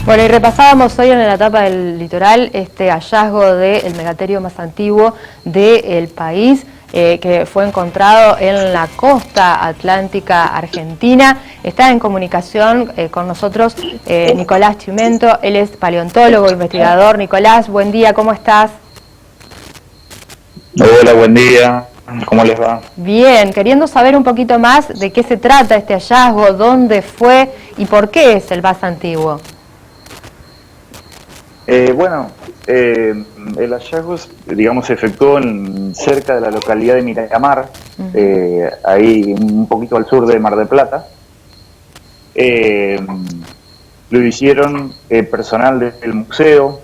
Bueno, y repasábamos hoy en la etapa del litoral este hallazgo del megaterio más antiguo del país, que fue encontrado en la costa atlántica argentina. Está en comunicación con nosotros Nicolás Chimento, él es paleontólogo, investigador. Nicolás, buen día, ¿cómo estás? Hola, buen día. ¿Cómo les va? Bien, queriendo saber un poquito más de qué se trata este hallazgo, dónde fue y por qué es el más antiguo. El hallazgo, digamos, se efectuó cerca de la localidad de Miramar, ahí un poquito al sur de Mar del Plata. Lo hicieron personal del Museo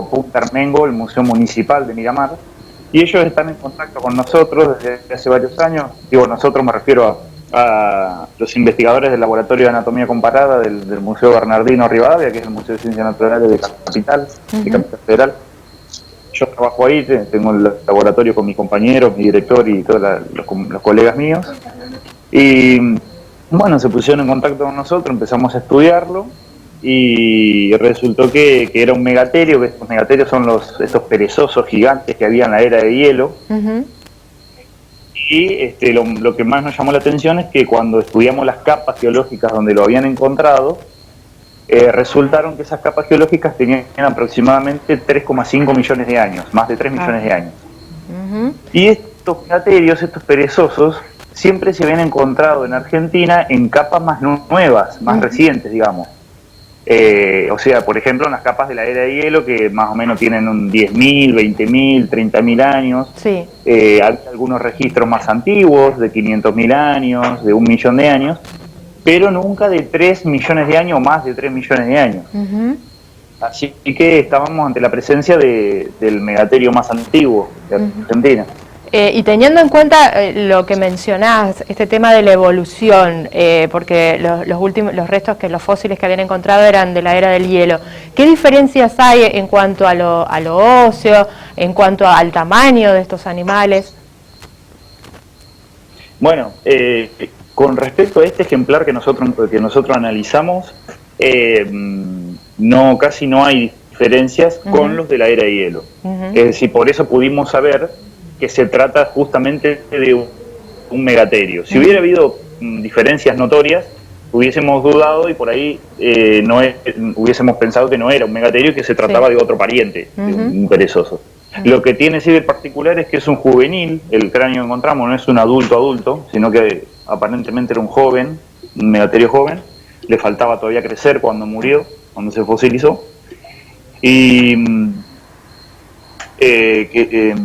Punta Armengo, el Museo Municipal de Miramar, y ellos están en contacto con nosotros desde hace varios años. Digo, nosotros me refiero a los investigadores del Laboratorio de Anatomía Comparada del Museo Bernardino Rivadavia, que es el Museo de Ciencias Naturales de Capital, de Capital Federal. Yo trabajo ahí, tengo el laboratorio con mis compañeros, mi director y todos los colegas míos. Y bueno, se pusieron en contacto con nosotros, empezamos a estudiarlo y resultó que era un megaterio, que estos megaterios son estos perezosos gigantes que había en la era de hielo. Y lo que más nos llamó la atención es que cuando estudiamos las capas geológicas donde lo habían encontrado, resultaron que esas capas geológicas tenían aproximadamente 3,5 millones de años, más de 3 millones de años. Y estos megaterios, estos perezosos, siempre se habían encontrado en Argentina en capas más nuevas, más recientes, digamos. O sea, por ejemplo, en las capas de la era de hielo, que más o menos tienen un 10.000, 20.000, 30.000 años. Sí. Hay algunos registros más antiguos, de 500.000 años, de 1 millón de años, pero nunca de 3 millones de años o más de 3 millones de años. Así que estábamos ante la presencia del megaterio más antiguo de Argentina. Y teniendo en cuenta lo que mencionás, este tema de la evolución, porque los restos, los fósiles que habían encontrado eran de la era del hielo, ¿qué diferencias hay en cuanto a lo óseo, en cuanto al tamaño de estos animales? Bueno, con respecto a este ejemplar que nosotros analizamos, casi no hay diferencias con los de la era de hielo. Es decir, por eso pudimos saber que se trata justamente de un megaterio. Si hubiera habido diferencias notorias, hubiésemos dudado y por ahí hubiésemos pensado que no era un megaterio, que se trataba de otro pariente, de un perezoso. Lo que tiene sí de particular es que es un juvenil, el cráneo que encontramos no es un adulto, sino que aparentemente era un joven, un megaterio joven, le faltaba todavía crecer cuando murió, cuando se fosilizó. Y ¿qué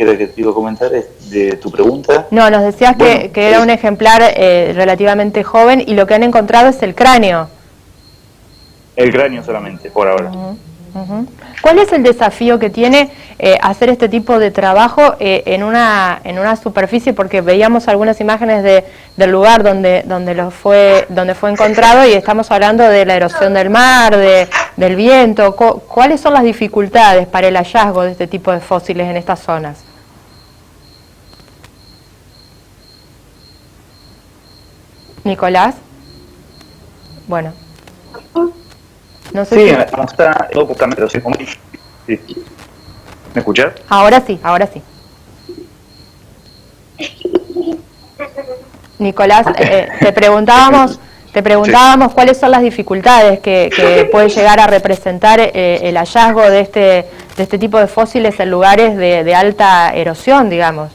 era que te iba a comentar de tu pregunta? No, nos decías que era un ejemplar relativamente joven y lo que han encontrado es el cráneo. El cráneo solamente, por ahora. ¿Cuál es el desafío que tiene hacer este tipo de trabajo en una superficie? Porque veíamos algunas imágenes del lugar donde fue encontrado y estamos hablando de la erosión del mar, del viento. ¿Cuáles son las dificultades para el hallazgo de este tipo de fósiles en estas zonas? Nicolás. Bueno. No sé sí, ¿Me escuchás? Ahora sí. Nicolás, te preguntábamos cuáles son las dificultades que puede llegar a representar el hallazgo de este tipo de fósiles en lugares de alta erosión, digamos.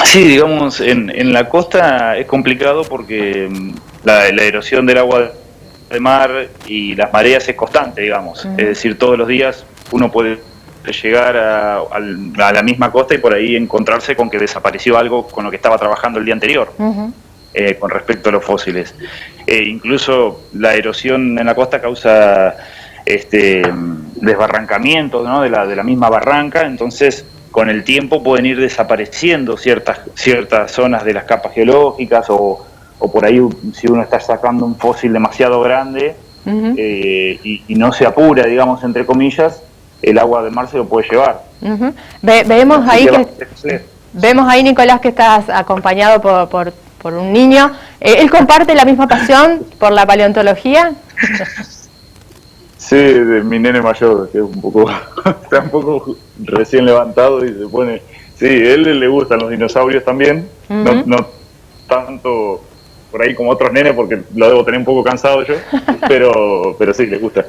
Sí, digamos, en la costa es complicado porque la erosión del agua de mar y las mareas es constante, digamos. Es decir, todos los días uno puede llegar a la misma costa y por ahí encontrarse con que desapareció algo con lo que estaba trabajando el día anterior, con respecto a los fósiles. Incluso la erosión en la costa causa desbarrancamientos, ¿no?, de la misma barranca, entonces con el tiempo pueden ir desapareciendo ciertas zonas de las capas geológicas o por ahí si uno está sacando un fósil demasiado grande y no se apura, digamos, entre comillas, el agua del mar se lo puede llevar. Vemos ahí, Nicolás, que estás acompañado por por un niño. ¿Él comparte la misma pasión por la paleontología? Sí, de mi nene mayor, que es está un poco recién levantado y se pone... Sí, a él le gustan los dinosaurios también, no tanto por ahí como otros nenes, porque lo debo tener un poco cansado yo, pero sí, le gusta.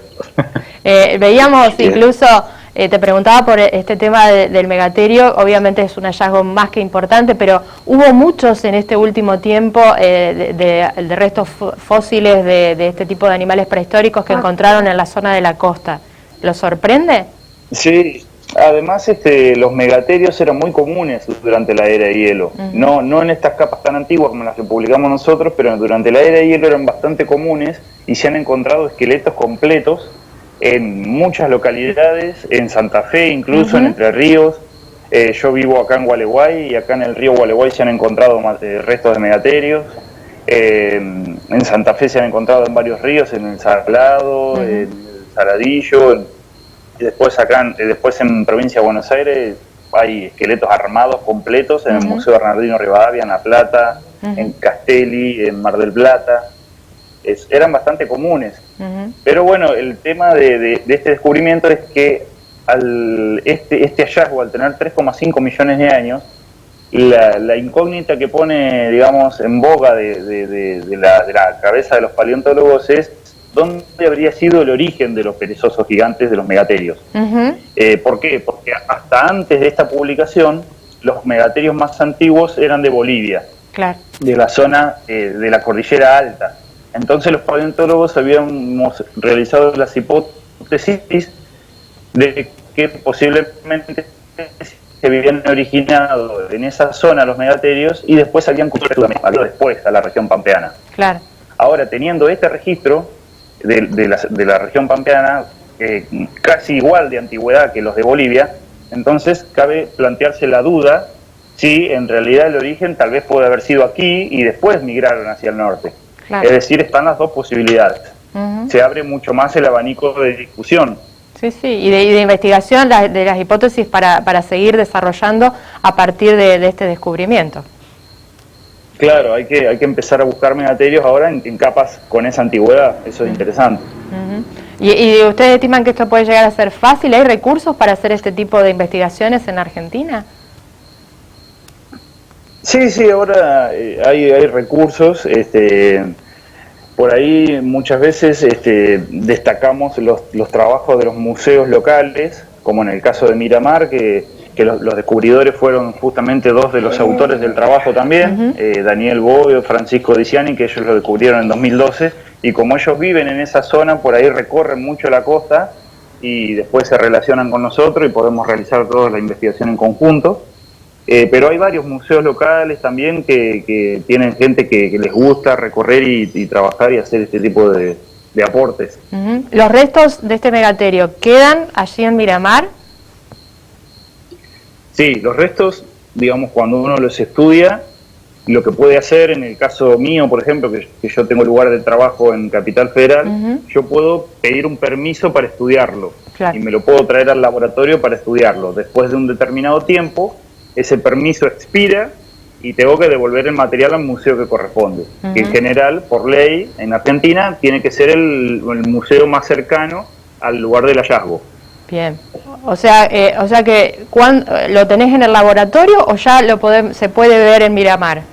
Veíamos incluso, te preguntaba por este tema del megaterio, obviamente es un hallazgo más que importante, pero hubo muchos en este último tiempo de restos fósiles de este tipo de animales prehistóricos que encontraron en la zona de la costa. ¿Lo sorprende? Sí, además los megaterios eran muy comunes durante la era de hielo, no en estas capas tan antiguas como las que publicamos nosotros, pero durante la era de hielo eran bastante comunes y se han encontrado esqueletos completos en muchas localidades, en Santa Fe incluso, en Entre Ríos. Yo vivo acá en Gualeguay y acá en el río Gualeguay se han encontrado restos de megaterios. En Santa Fe se han encontrado en varios ríos, en el Salado, en el Saladillo, y después después en provincia de Buenos Aires hay esqueletos armados completos en el Museo Bernardino Rivadavia, en La Plata, en Castelli, en Mar del Plata. Eran bastante comunes. Pero bueno, el tema de este descubrimiento es que este hallazgo, al tener 3,5 millones de años, la incógnita que pone, digamos, en boga de la cabeza de los paleontólogos es dónde habría sido el origen de los perezosos gigantes, de los megaterios. ¿Por qué? Porque hasta antes de esta publicación, los megaterios más antiguos eran de Bolivia, de la zona de la Cordillera Alta. Entonces los paleontólogos habíamos realizado las hipótesis de que posiblemente se habían originado en esa zona los megaterios y después habían cruzado después a la región pampeana. Ahora, teniendo este registro de la región pampeana casi igual de antigüedad que los de Bolivia, entonces cabe plantearse la duda si en realidad el origen tal vez puede haber sido aquí y después migraron hacia el norte. Es decir, están las dos posibilidades. Se abre mucho más el abanico de discusión. Sí, y de investigación de las hipótesis para seguir desarrollando a partir de este descubrimiento. Claro, hay que empezar a buscar megaterios ahora en capas con esa antigüedad, eso es interesante. ¿Y ustedes estiman que esto puede llegar a ser fácil? ¿Hay recursos para hacer este tipo de investigaciones en Argentina? Sí, ahora hay recursos. Por ahí muchas veces destacamos los trabajos de los museos locales, como en el caso de Miramar, que los descubridores fueron justamente dos de los autores del trabajo también, Daniel Bobbio, Francisco Diciani, que ellos lo descubrieron en 2012, y como ellos viven en esa zona, por ahí recorren mucho la costa y después se relacionan con nosotros y podemos realizar toda la investigación en conjunto. Pero hay varios museos locales también que tienen gente que les gusta recorrer y trabajar y hacer este tipo de aportes. ¿Los restos de este megaterio quedan allí en Miramar? Sí, los restos, digamos, cuando uno los estudia, lo que puede hacer, en el caso mío, por ejemplo, que yo tengo lugar de trabajo en Capital Federal, yo puedo pedir un permiso para estudiarlo y me lo puedo traer al laboratorio para estudiarlo. Después de un determinado tiempo, ese permiso expira y tengo que devolver el material al museo que corresponde. Que en general, por ley, en Argentina, tiene que ser el museo más cercano al lugar del hallazgo. Bien, o sea que ¿lo tenés en el laboratorio o ya se puede ver en Miramar?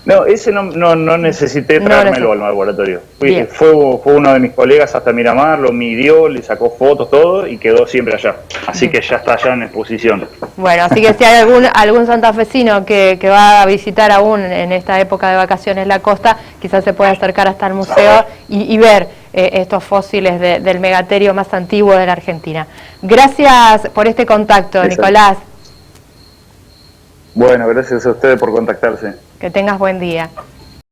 No, ese no necesité traérmelo al laboratorio. Fue uno de mis colegas hasta Miramar, lo midió, le sacó fotos, todo, y quedó siempre allá. Así que ya está allá en exposición. Bueno, así que si hay algún santafesino que va a visitar aún en esta época de vacaciones la costa, quizás se pueda acercar hasta el museo y ver estos fósiles del megaterio más antiguo de la Argentina. Gracias por este contacto, Nicolás. Bueno, gracias a ustedes por contactarse. Que tengas buen día.